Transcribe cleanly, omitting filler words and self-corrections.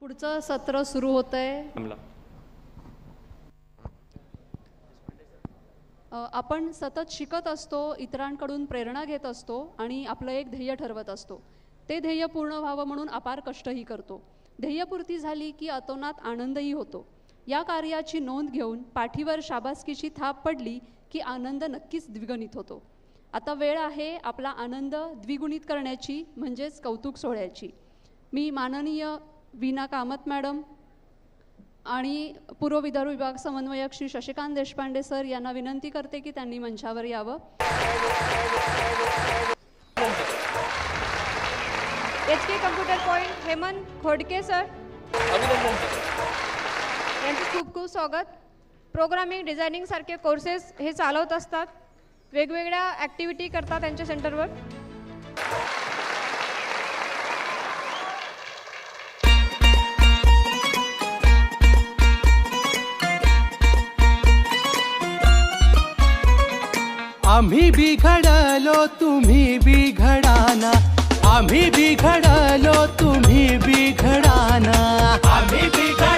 पुढचं सत्र सुरू होतंय. आपण सतत शिकत असतो, इतरांकडून प्रेरणा घेत असतो आणि आपलं एक ध्येय ठरवत असतो. ते ध्येय पूर्ण व्हावं म्हणून अपार कष्टही करतो. ध्येयपूर्ती झाली की अतोनात आनंदही होतो. या कार्याची नोंद घेऊन पाठीवर शाबासकीची थाप पडली की आनंद नक्कीच द्विगुणित होतो. आता वेळ आहे आपला आनंद द्विगुणित करण्याची, म्हणजेच कौतुक सोहळ्याची. मी माननीय वीणा कामत मॅडम आणि पूर्व विदर्भ विभाग समन्वयक श्री शशिकांत देशपांडे सर यांना विनंती करते की त्यांनी मंचावर यावं. HK computer point Hemant Khodke sir यांचं खूप खूप स्वागत. प्रोग्रामिंग डिझायनिंग सारखे कोर्सेस हे चालवत असतात, वेगवेगळ्या ॲक्टिव्हिटी करतात त्यांच्या सेंटरवर. आम्ही बिघडलो तुम्ही बिघडाना, आम्ही बिघडलो तुम्ही बिघडाना, आम्ही बिघडलो